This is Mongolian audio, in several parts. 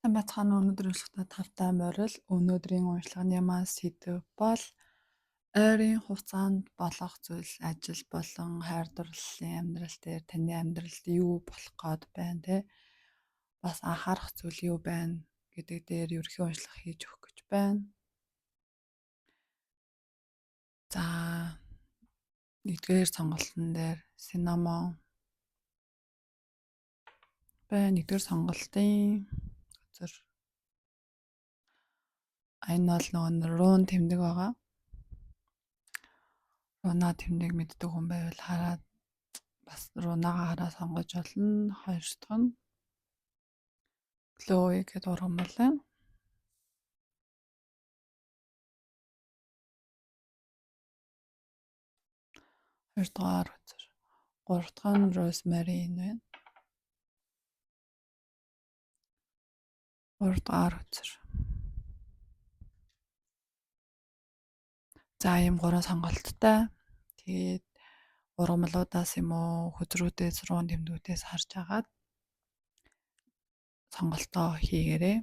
Бацхан өнөөдрийн уншлагатай тавтай морил өнөөдрийн уншлагын ямар сэдэв бол ойрын хугацаанд болох зүйл ажил болон хайр дурлалын амьдрал дээр таны амьдралд юу болох гээд байна те бас анхаарах зүйл юу байна гэдэг дээр ерөнхий уншлага хийж өгөх гэж байна. За нэгдүгээр сонголтын дээр синамон байна. Нэгдүгээр сонголтын газар энэ бол нөгөө рун тэмдэг байгаа. Руна тэмдэг мэддэг хүн байвал хараад бас рунагаа хараа сонгож болно. Хоёр дахь нь Chloe гэдэг урган байна. Хоёр дахь газар. Гурав дахь нь Rosemary байна. Гурав дахь газар. За ийм гурван сонголттой. Тэгээд ургамлуудаас юм уу хөзрүүдээс рун тэмдгүүдээс харж агаад сонголтоо хийгээрэй.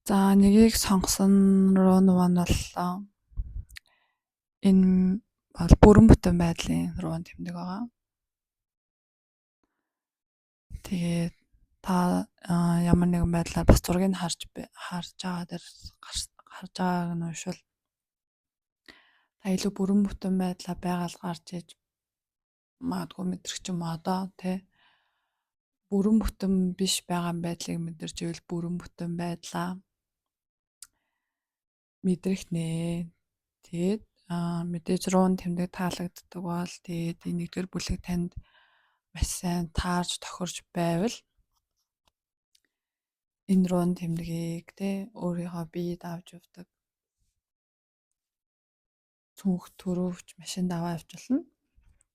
За нэгийг сонгосон руу нь боллоо. Энэ бол бүрэн бүтэн байдлын руу тэмдэг байгаа. Тэгээд та ямар нэгэн байдлаар бас зургийг харж байгаа дээр харж байгааг нь уншвал та илүү бүрэн бүтэн байдлаа байгаль гарч иж магадгүй мэдрэх юм одоо тий бүрэн бүтэн биш байгаа байдлыг мэдэрч ивэл бүрэн бүтэн байдлаа мэдрэх нэ. Тэгээд мэдээж руу тэмдэг таалагддаг бол тэгээд энэ нэгдүгээр бүлэг танд маш сайн таарж тохирч байвал энэ руу тэмдгийг те өөрийнхөө биед авч явдаг цүнх төрөвч машинд аваа явуулна.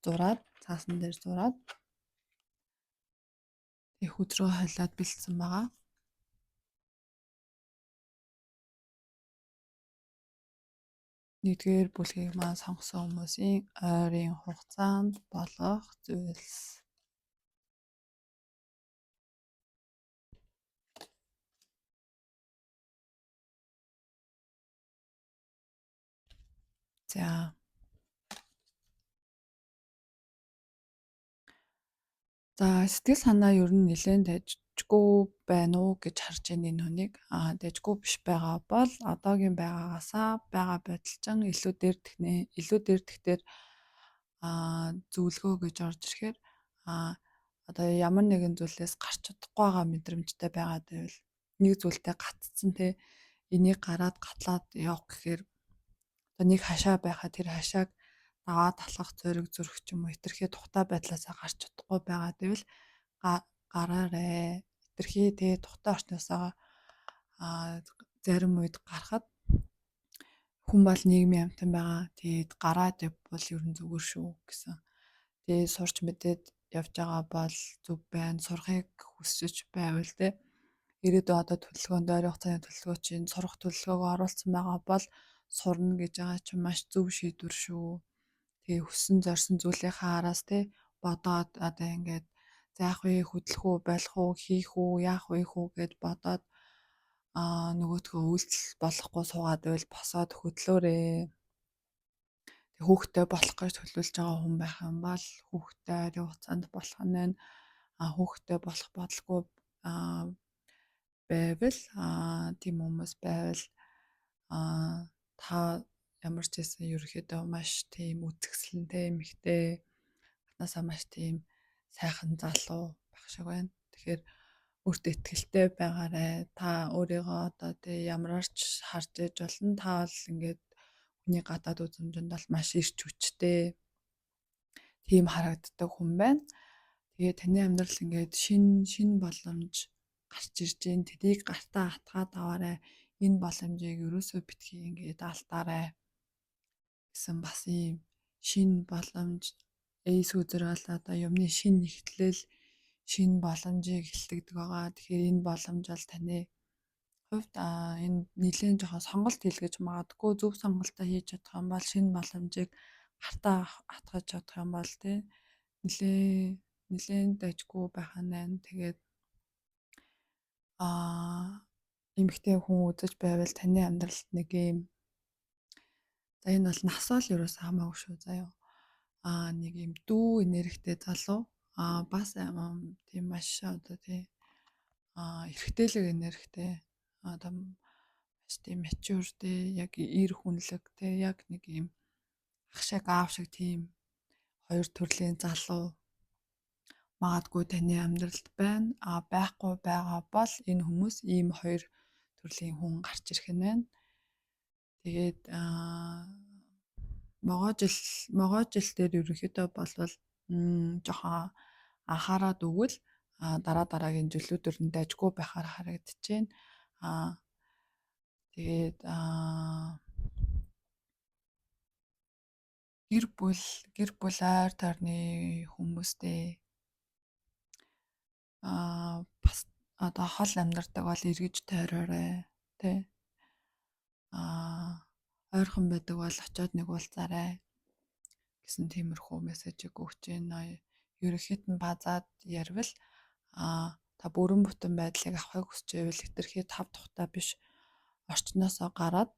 Зураад цаасан дээр зураад их өдрөө хойлоод бэлдсэн байгаа. Нэгдүгээр бүлгийг маань сонгосон хүмүүсийн ойрын хугацаанд болох зүйлс. За сэтгэл санаа ер нь нэлээд дайжгүй байна уу гэж харж байна энэ хүнийг. Дайжгүй биш байгаа бол одоогийн байгаагаасаа байгаа байдалчин илүү дээрдэхтэр зөвлөгөө гэж орж ирэхээр одоо ямар нэгэн зүйлээс гарч чадахгүй байгаа мэдрэмжтэй байгаад байвал нэг зүйлтэй гатцсан те энийг гараад гатлаад явах гэхээр одоо нэг хашаа байхад тэр хашааг даваад талах зориг зүрх ч юм уу хитрхээ тухтай байдлаасаа гарч чадахгүй байгаад байвал гараарэ. Хитрхээ тэгээ тухтай орчноосоо зарим үед гарахад хүн бол нийгмийн амьтан байгаа. Тэгээд гараад явбал ер нь зүгээр шүү гэсэн. Тэгээд сурч мэдээд явж байгаа бол зөв байна. Сурахыг хүсэж байвал те ирээдүйн одоо төлөвлөгөөнд ойрын хугацааны төлөвлөгөө чинь сурах төлөвлөгөөгөө оруулсан байгаа бол сурна гэж байгаа чинь маш зөв шийдвэр шүү. Тэгээ хүссэн зорьсон зүйлийнхаа араас те бодоод одоо ингээд заах вэ, хөдлөх үү, болох уу, хийх үү, яах вэ хүү гэд бодоод нөгөөдгөө үйлдэл болохгүй суугаад байвал босоод хөдлөөрэй. Тэг хүүхдтэй болох гэж төлөвлөж байгаа хүн байх юм бол хүүхдтэй ойрын хугацаанд болох нь байна. Хүүхдтэй болох бодлого байвал тийм хүмүүс байвал та ямар ч байсан ерөөхдөө маш тийм үзэсгэлэнтэй эмэгтэй гаднаасаа маш тийм сайхан залуу байх шиг байна. Тэгэхээр өөртөө ихтэй байгаарай. Та өөрийгөө одоо тий ямарч харж иж болно. Та бол ингээд хүний гадаад үзмжинд бол маш ирч хүчтэй тийм харагддаг хүн байна. Тэгээ таны амьдрал ингээд шин боломж гарч ирж гин тэдийг гартаа хатгаад аваарай. Энэ боломжийг ерөөсөө битгий ингээд алдаарай гэсэн бас ийм шин боломж эйс үзэр бол одоо юмны шин нэгтлэл, шин боломжийг илтгэдэг байгаа. Тэгэхээр энэ боломж бол таны хувьд энэ нэлээд жоохон сонголт хийлгэж магадгүй, зөв сонголтоо хийж чадах юм бол шинэ боломжийг гартаа атгаж чадах юм бол тий нэлээд дайггүй байх нь. Тэгээд эмэгтэй хүн үзэж байвал таны амьдралд нэг юм за энэ бол насаал ерөөс хамаагүй шүү заяа. Нэг юм дүү энергитэй залуу бас тийм маш одоо тий эрэгтэйлэг энергитэй одоо маш тийм mature тий яг эр хүнлэг тий яг нэг юм ах шиг аав шиг тийм хоёр төрлийн залуу магадгүй таны амьдралд байна. Байхгүй байгаа бол энэ хүмүүс ийм хоёр төрлийн хүн гарч ирэх нь байна. Тэгээд могоо жил дээр ерөнхийдөө болвол жоохон анхаарал өгвөл дараагийн жилүүдээр нь дайггүй байхаар харагдчихээн. Тэгээд гэр бүл ойр тойрны хүмүүстэй бас одоо хол амьдардаг бол эргэж тойроорой тий. Ойрхон байдаг бол очиод нэг уулзаарай гэсэн тиймэрхүү мессежийг өгч байна. Ерөнхийд нь базаад ярил та бүрэн бүтэн байдлыг авахыг хүсч байвал хэтэрхий тав тухтай биш орчноосоо гараад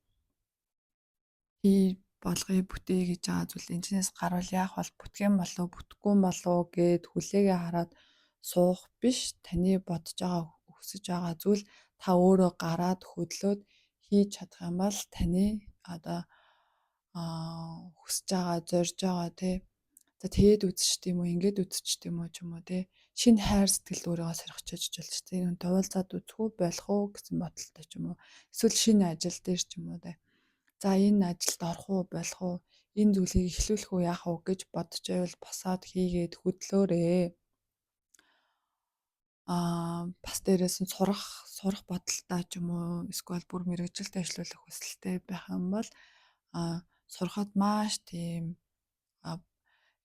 болгоё бүтээе гэж байгаа зүйл энэчнээс гарвал яах бол бүтгэн болов бүтгэхгүй болов гэд хүлээгээ хараад суух биш таны бодож байгаа хүсэж байгаа зүйл та өөрөө гараад хөдлөөд хийж чадах юм бол таны одоо хүсэж байгаа зорж байгаа тий за тэгээд үзчих тийм үү ингээд үзчих тийм үү ч юм уу тий шинэ хайр сэтгэл өөрийгөө сорхичиж болж тий энэ туулзаад үзэх үү болох уу гэсэн бодолтой ч юм уу эсвэл шинэ ажил дээр ч юм уу тий за энэ ажилд орох уу болох уу энэ зүйлийг эхлүүлэх үү яах уу гэж бодож байвал босоод хийгээд хөдлөөрэй. Бас дээрээс нь сурах бодолтой ч юм уу эсвэл бүр мэрэгжилд ажиллах хүсэлтэй байх юм бол сурахад маш тийм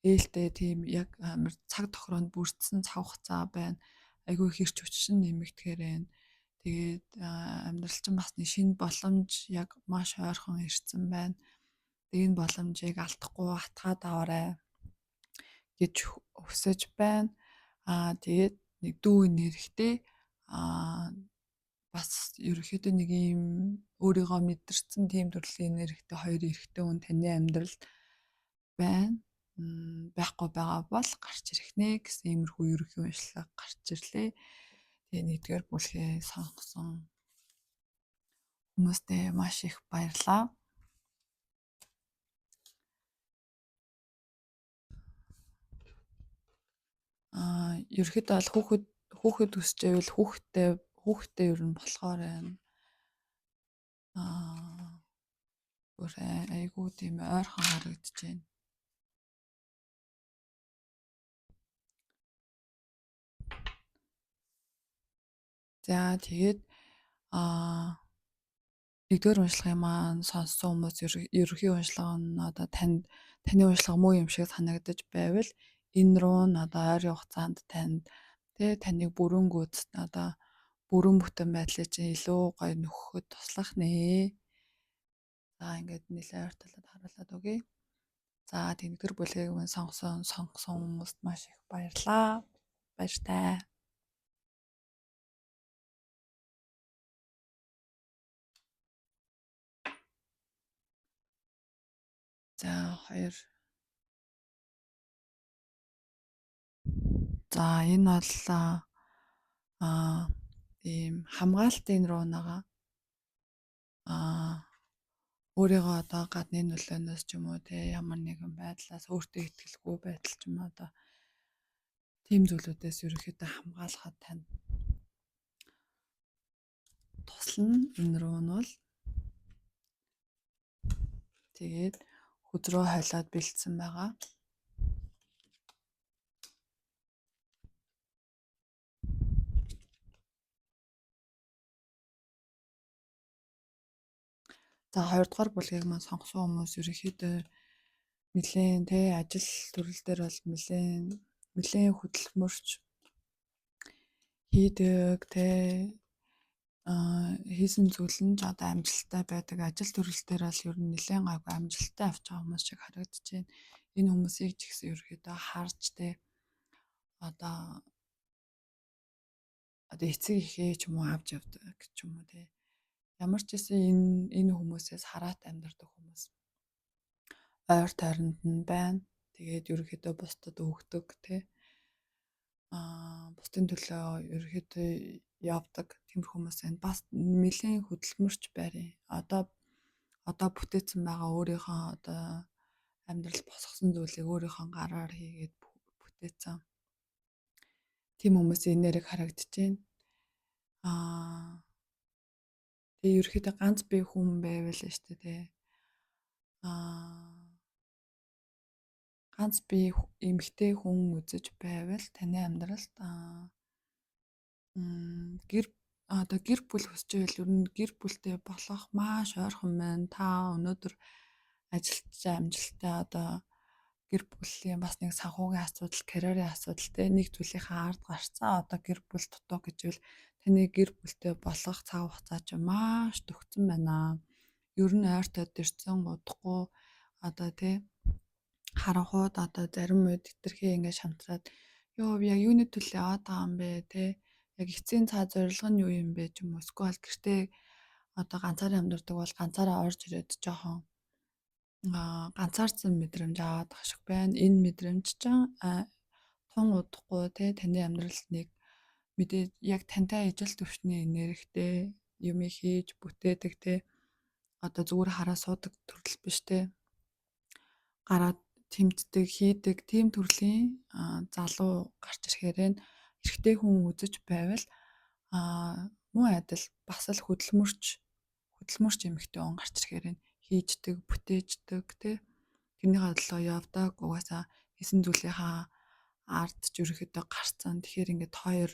ээлтэй тийм яг амар цаг тохироонд бүрдсэн цаг хугацаа байна. Айгүй хэрч хүчин нэмэгдэхээр байна. Тэгээд амьдрал чинь бас нэг шинэ боломж яг маш ойрхон ирсэн байна. Энэ боломжийг алдахгүй атгаад аваарай гэж хүсэж байна. Тэгээд нэг дүү нэрхтээ бас ерөөхдөө нэг юм өөрийгөө мэдэрсэн тийм төрлийн нэрхтээ хоёр эрэгтэй хүн таны амьдралд байна. Байхгүй байгаа бол гарч ирэх нэ гэсэн иймэрхүү ерөнхий уншлага гарч ирлээ. Тэгээ нэгдүгээр бүлгээ сонгосон хүмүүстээ маш их баярлалаа. Ерөнхийдөө бол хүүхэд өсч байвал хүүхэдтэй ер нь болохоор байна. Бүр айгүй тийм ойрхон харагдаж байна. За тэгээд нэгдүгээр уншлагын маань сонссон хүмүүс ерөнхий уншлага нь одоо таны уншлага муу юм шиг санагдаж байвал энэ руу н одоо ойрын хугацаанд таныг бүрэн гүйцэд одоо бүрэн бүтэн байдлыг чинь илүү гоё нөхөхөд туслах нэ. За ингээд нэлээд ойртолоод харуулад өгье. За нэгдүгээр бүлгийг мань сонгосон хүмүүст маш их баярлалаа. Баяртай. За 2. За энэ бол ийм хамгаалтын руу нагаа өөрийгөө одоо гадны нөлөөнөөс ч юм уу те ямар нэгэн байдлаас өөртөө итгэлгүй байдал ч юм уу одоо тийм зүйлүүдээс ерөөхдөө хамгаалахад тань туслана. Энэ руу нь бол тэгээд хөдрөө хойлоод бэлдсэн байгаа. За 2 дугаар бүлгийг маань сонгосон хүмүүс ерөөхдөө нэлээд те ажил төрөл дээр бол нэлээд хөдөлмөрч хийдэг те хийсэн зүйл нь ч одоо амжилттай байдаг. Ажил төрөл дээр бол ер нь нэлээд гайгүй амжилттай авч байгаа хүмүүс шиг харагдаж байна. Энэ хүмүүсийг ч гэсэн ерөөхдөө харж те одоо эцэг эхээ ч юм уу авч явдаг ч юм уу те. Ямар ч гэсэн энэ хүмүүсээс хараат амьдардаг хүмүүс ойр тойронд нь байна. Тэгээд ерөөхдөө бусдад өгдөг те. Бусдын төлөө ерөөхдөө явдаг тиймэрхүү хүмүүс байна. Бас нэлээд хөдөлмөрч байрын. Одоо бүтээсэн байгаа өөрийнхөө одоо амьдрал босгосон зүйлийг өөрийнхөө гараар хийгээд бүтээсэн. Тийм хүмүүсийн нэрийг харагдаж байна. Тэгээ ерөөхдөө ганц бие хүн байвал шүү дээ те. Ганц бие эмэгтэй хүн үзэж байвал таны амьдралд гэр бүл хүсэж байвал ер нь гэр бүлтэй болох маш ойрхон байна. Та өнөөдөр ажилтнаа амжилттай одоо гэр бүлийн бас нэг санхүүгийн асуудал, карьерийн асуудал те нэг зүйлийнхаа ард гарцаа одоо гэр бүл дутуу гэжвэл таны гэр бүлтэй болох цаг хугацаа чинь маш төгссөн байна. Ер нь ойртоод ирсэн удахгүй одоо те харанхууд одоо зарим үед хэтэрхий ингээд шантраад ёо би яг юуны төлөө яваад байгаа юм бэ те яг эцсийн цаа зорилго нь юу юм бэ ч юм уу эсвэл гэртээ одоо ганцаараа амьдардаг бол ганцаараа орж ирээд жоохон ганцаардсан мэдрэмж аваад ах шиг байна. Энэ мэдрэмж чинь тун удахгүй те таны амьдралд нэг мэдээд яг тантай ижил төвшний энергитэй юм хийж бүтээдэг те одоо зүгээр хараа суудаг төрөл биш те гараад тэмцдэг хийдэг тийм төрлийн залуу гарч ирэхээр эрэгтэй хүн үзэж байвал муу адил бас л хөдөлмөрч эмэгтэй он гарч ирэхээр хийждэг бүтээждэг тий тэрнийхээ төлөө явдаг угаасаа хийсэн зүйлийнхаа ард ч ерөөхдөө гарцсан тэгэхээр ингээд хоёр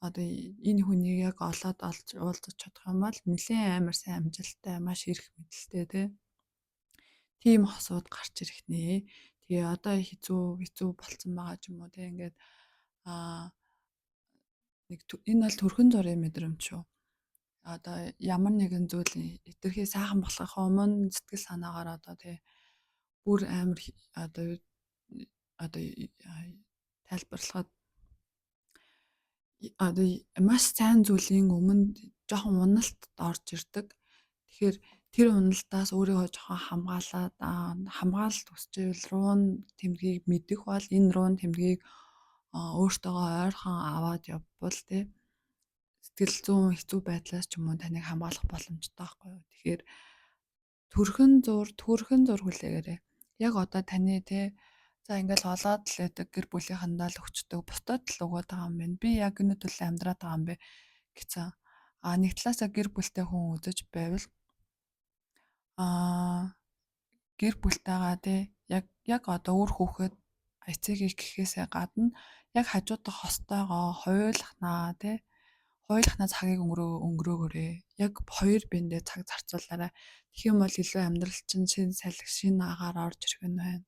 одоо энэ хүнийг яг олж уулзах чадах юм бол нэлээд амар сайн амжилттай маш эрх мэдэлтэй тий тийм хосууд гарч ирэх нэ. Тэгээ одоо хэцүү болцсон байгаа ч юм уу те ингээд нэг энэ бол төрхөн зургийн мэдрэмж шүү. Одоо ямар нэгэн зүйл хэтэрхий сайхан болохын өмнө сэтгэл санаагаар одоо те бүр амар одоо тайлбарлахад одоо маш сайн зүйлийн өмнө жоохон уналт орж ирдэг. Тэгэхээр тэр уналтаас өөрийгөө жоохон хамгаалалт хүсчихвэл руун тэмдгийг мэдэх бол энэ руун тэмдгийг өөртөөгөө ойрхон аваад явбал тий сэтгэл зүйн хэцүү байдлаас ч юм уу таныг хамгаалах боломжтой байхгүй юу. Тэгэхээр төрхөн зур хүлээгээрэй. Яг одоо таны тий за ингээл олоод л байдаг гэр бүлийнхэндээ л өчтөг бусдад л өгөөд байгаа юм байна. Би яг энэ төлөө амьдраад байгаа юм бэ гэсэн. Нэг талаасаа гэр бүлтэй хүн үзэж байвал гэр бүлтэйгаа тий яг одоо үр хүүхэд эцэгийг гэхээсээ гадна яг хажуудах хостойгоо хоёулахнаа тий хоёулахнаа цагийг өнгөрөөгөөрэй. Яг хоёр биендээ цаг зарцуулаарай. Тэгэх юм бол илүү амьдрал чинь шин агаар орж ирэх нь байна.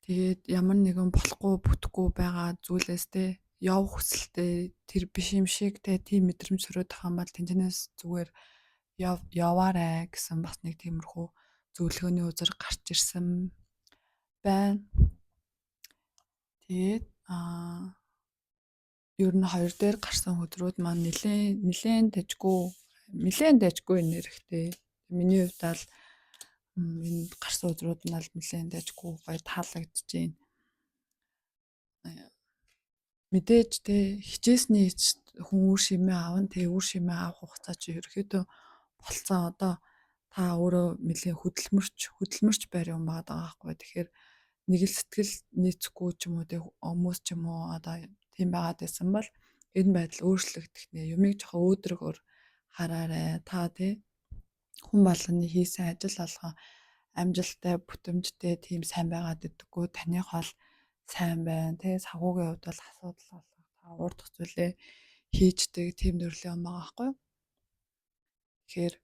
Тэгээд ямар нэгэн болохгүй бүтэхгүй байгаа зүйлээс те явах хүсэлтэй тэр биш юм шиг те тийм мэдрэмж төрөөд байгаа юм бол тэнцэнээс зүгээр яваарай гэсэн бас нэг тиймэрхүү зөвлөгөөний үзэр гарч ирсэн байна. Тэгээд ер нь хоёр дээр гарсан хөдрүүд маань нэлээд дайжгүй нэрхтэй. Миний хувьд бол энэ гарсан өдрүүд нь л нэлээд дайжгүй гоё таалагдж байна. Мэдээж те хичээсний хүн үр шимээ аван те үр шимээ авах хугацаа чи ерөөхдөө болцсон одоо та өөрөө нэлээд хөдөлмөрч байр юм байгаа байхгүй. Тэгэхээр нэг л сэтгэл нийцэхгүй ч юм уу те хүмүүс ч юм уу одоо тийм байгаад байсан бол энэ байдал өөрчлөгдөх нэ юмыг жоохон өөдрөгөр хараарай. Та те хүн болгоны хийсэн ажил алгаа амжилттай бүтэмжтэй тийм сайн байгаад идэггүй таних бол сайн байна тий санхүүгийн хувьд бол асуудал болох та уурдах зүйлээ хийждэг тийм төрлийн юм байгаа байхгүй юу. Тэгэхээр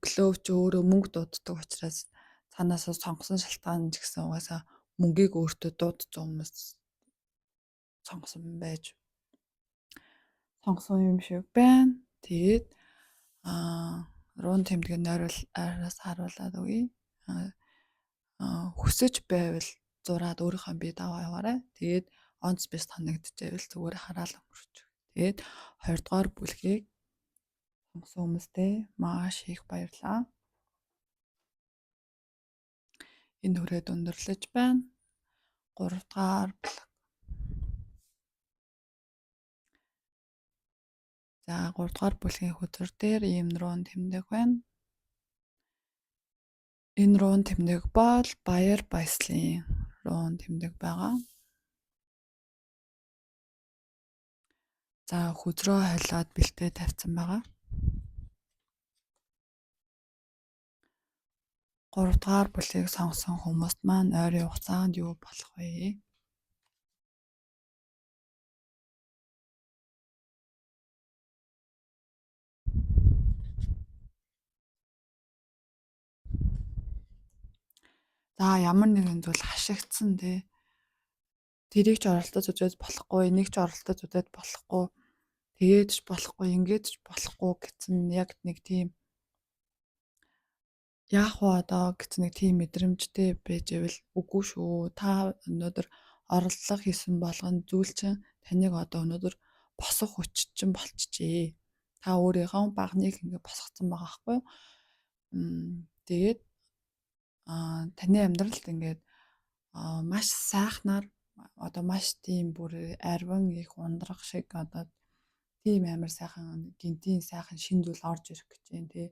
глов ч өөрөө мөнгө дууддаг учраас цаанаасаа сонгосон шалтгаан ч гэсэн угаасаа мөнгийг өөртөө дуудсан хүмүүс сонгосон юм шиг байна. Тэгээд рун тэмдэг нь ойроос харуулад өгье. Хүсэж байвал зураад өөрийнхөө бие даваа яваарай. Тэгээд онц биш санагдчихвэл зүгээр хараал өнгөрч. Тэгээд 2 дугаар бүлгийг сонгосон хүмүүстээ маш их баярлалаа. Энэ хүрээд өндөрлөж байна. 3 дугаар бүлэг. За 3 дугаар бүлгийн хөтөр дээр ийм рун тэмдэг байна. Энэ рун тэмдэг бол баяр баясгалын рун тэмдэг байгаа. За хүзрөө хойлоод бэлтээ тавьсан байгаа. 3 дугаар бүлгийг сонгосон хүмүүст маань ойрын хугацаанд юу болох вэ? За ямар нэгэн зүйл хашигдсан тий. Тэрийг ч оролдож үзэж болохгүй, энийг ч оролдож үзэж болохгүй, тэгээд ч болохгүй, ингээд ч болохгүй гэсэн яг нэг тийм яах вэ одоо гэсэн нэг тийм мэдрэмжтэй байж ивэл үгүй шүү. Та өнөөдөр оролдлого хийсэн болгон зүйл чинь таныг одоо өнөөдөр босох хүч чинь болчихжээ. Та өөрийнхөө багныг ингээд босгоцсон байгаа байхгүй юу? Тэгээд таны амьдралд ингээд маш сайхнаар одоо маш тийм бүр арвин их ундрах шиг одоо тийм амар сайхан гинтийн сайхан шин зүйл орж ирэх гэж байна тий.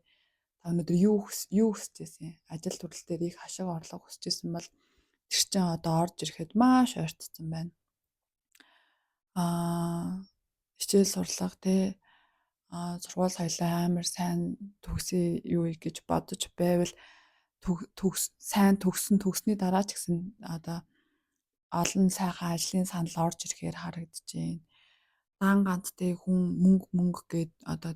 Та өнөөдөр юу хүсэж байсан? Ажил төрөл дээр их хашиг орлого хүсэж байсан бол тэр чинь одоо орж ирэхэд маш ойртсон байна. Хичээл сурлага тий сургууль соёлоо амар сайн төгсөе юу гэж бодож байвал сайн төгсний дараа ч гэсэн одоо олон сайхан ажлын санал орж ирэхээр харагдаж байна. Дан ганцтай хүн мөнгө гээд одоо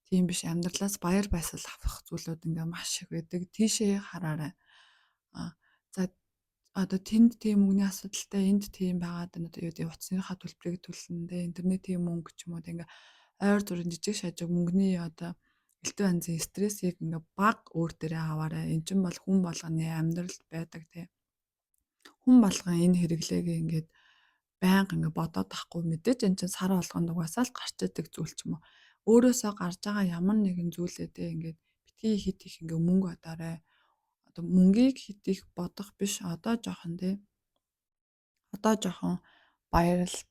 тийм биш амьдралаас баяр баясгал авах зүйлүүд ингээ маш их байдаг. Тийшээ хараарай. За одоо тэнд тийм мөнгөний асуудалтай энд тийм байгаад байна. Одоо юу гэдэг утасныхаа төлбөрийг төлнөдөө интернетийн мөнгө ч юм уу ингээ ойр зүрийн жижиг шажиг мөнгөний одоо элдв янзын стрессийг ингээ баг өөр дээрээ аваарай. Эн чинь бол хүн болгоны амьдралд байдаг тийм. Хүн болгон энэ хэрэглээг ингээд байнга ингээ бодоод тахгүй мэдээж эн чинь сар болгонд угаасаа л гарч идэг зүйл ч юм уу. Өөрөөсөө гарч байгаа ямар нэгэн зүйлээдээ ингээд битгий хит их ингээ мөнгө бодоорой. Одоо мөнгийг хит их бодох биш одоо жоохон баяс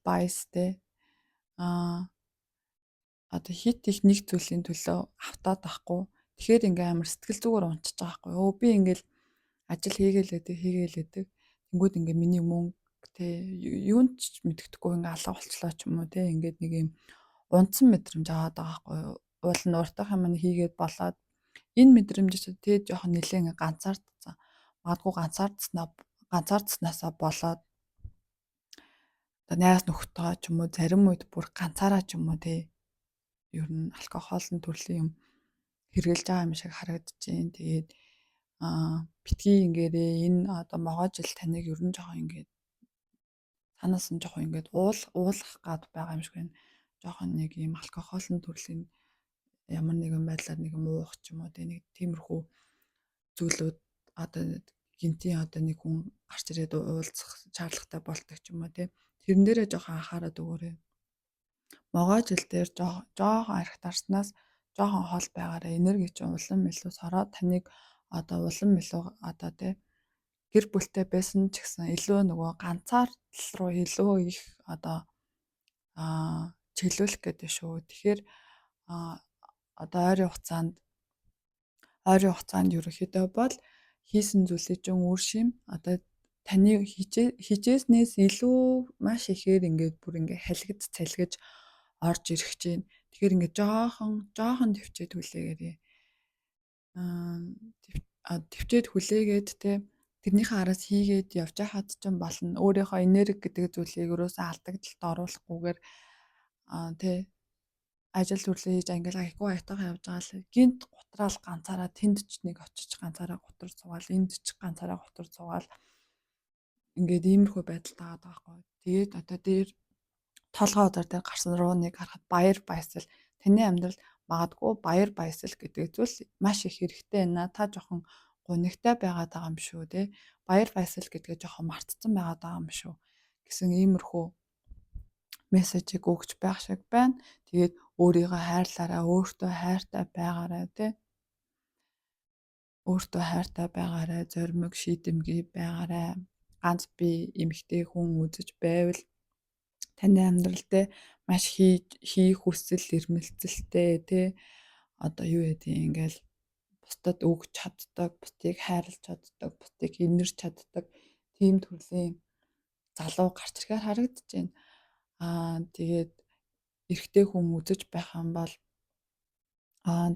одоо хит их нэг зүйлийн төлөө автаад байхгүй. Тэгэхээр ингээ амар сэтгэл зүгээр унтчих байгаа байхгүй. Өө би ингээл ажил хийгээл. Тэнгүүд ингээ миний мөнгө юунд ч мэддэхгүй ингээ алга болчлоо ч юм уу ингээд нэг юм унтсан мэдрэмж аваад байгаа байхгүй. Уул нь уртах юм хийгээд болоод энэ мэдрэмж чинь жоохон нэлээ ингээ ганцаардсан. Магадгүй ганцаардснаасаа болоод одоо найз нөхдөд ч юм уу зарим үед бүр ганцаараа ч юм уу ер нь алкогол төрлийн юм хэрглэж байгаа юм шиг харагдаж байна. Тэгээд битгий ингээрээ энэ одоо могоо жил таныг ер нь жоохон ингээд танаас нь жоохон ингээд уулах гад байгаа юм шиг байна. Жоохон нэг юм алкогол төрлийн ямар нэгэн байдлаар нэг юм уух ч юм уу нэг тиймэрхүү зүйлүүд одоо гинтийн одоо нэг хүн гарч ирээд уулзах шаардлагатай болдог ч юм уу тэрэн дээрээ жоохон анхаарал өгөөрэй. Могоо жил дээр жоохон архит арснаас жоохон хол байгаараа энерги чинь улам илүү сороод таныг одоо улам илүү одоо гэр бүлтэй байсан ч гэсэн илүү нөгөө ганцаардал руу илүү их одоо чиглүүлэх гэдэг шүү. Тэгэхээр одоо ойрын хугацаанд ерөнхийдөө бол хийсэн зүйлээ чинь үр шим одоо таны хичээснээс илүү маш ихээр ингээд бүр ингээд халигд цалгиж орж ирэх чинь. Тэгэхээр ингээд жоохон төвчээд хүлээгээрээ. Төвчээд хүлээгээд тэрнийхээ араас хийгээд явж хаад ч юм болно. Өөрийнхөө энерги гэдэг зүйлийг өрөөсөө алдагдaltaд оруулахгүйгээр ажил төрлөө хийж ангилаа ихгүй айтайхан явж байгаа л гинт гутраал ганцаараа тэнд ч нэг очиж ганцаараа гутар цугаал, энд ч ганцаараа гутар цугаал ингээд иймэрхүү байдал таагаад байгаа байхгүй. Тэгээд одоо дээр толгой удаар дээр гарсан руу нэг харахад баяр баясгал таны амьдрал магадгүй баяр баясгал гэдэг зүйл маш их хэрэгтэй байна. Та жоохон гунигтай байгаад байгаа юм шүү те. Баяр баясгал гэдгээ жоохон мартцсан байгаад байгаа юм шүү гэсэн иймэрхүү мессежийг өгч байх шиг байна. Тэгээд өөрийгөө хайрлаарай, өөртөө хайртай байгаарай те. Өөртөө хайртай байгаарай, зоримог шийдэмгий байгаарай. Ганц би эмэгтэй хүн үзэж байвал таны амьдрал те маш хийх хүсэл эрмэлзэлтэй те одоо юу гэдэг ингээл бусдад өгч чаддаг, бусдыг хайрлаж чаддаг, бусдыг инэрч чаддаг тийм төрлийн залуу гарч ирэхээр харагдаж байна. Тэгээд эрэгтэй хүн үзэж байх юм бол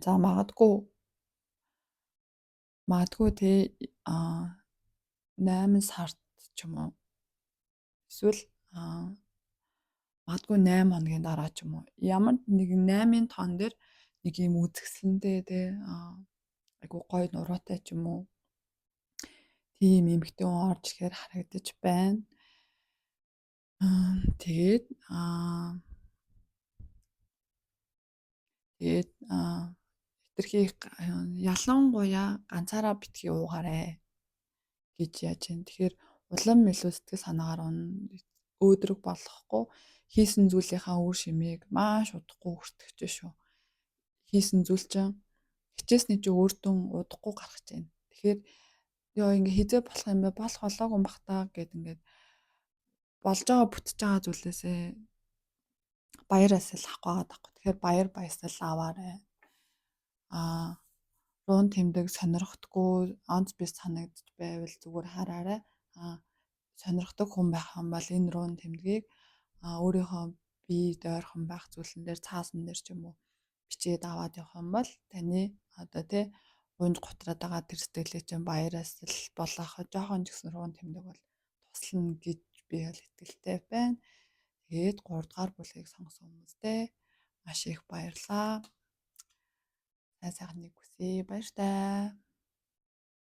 за магадгүй те 8 сард ч юм уу эсвэл магадгүй 8 хоногийн дараа ч юм уу ямар нэг 8-ын тон дээр нэг юм үзэсгэлэнтэй те айгу гоё нуруутай ч юм уу тийм эмэгтэй хүн орж ирэхээр харагдаж байна. Тэгээд хэтэрхий ялангуяа ганцаараа битгий уугаарэ гэж яаж юм. Тэгэхээр улам илүү сэтгэл санаагаар өөдрөг болохгүй хийсэн зүйлийнхаа үр шимийг маш удахгүй хүртэж шүү. Хийсэн зүйл чинь хичээсний чи өөртөө удахгүй гарах гэж байна. Тэгэхээр ёо ингээ хизээ болох юм бэ? Болох болоогүй юм бах таа гэд ингээд болж байгаа бүтэж байгаа зүйлээсээ баяр баясгал авах гээд байхгүй. Тэгэхээр баяр баясгал аваарай. Руун тэмдэг сонирхдаггүй онц бис санагдаж байвал зүгээр хараарай. Сонирхдаг хүн байх юм бол энэ руун тэмдгийг өөрийнхөө бие дойрхон байх зүйлэн дээр цаасан дээр ч юм уу бичээд аваад явах юм бол таны одоо тий унж гутраад байгаа тэр сэтгэлээ чинь баяраас л болох жоохон ч гэсэн руун тэмдэг бол туслана гэж би бол итгэлтэй байна. Тэгээд 3 дугаар бүлгийг сонгосон хүмүүстээ маш их баярлалаа. Сайн сайхныг хүсье. Баяр таа.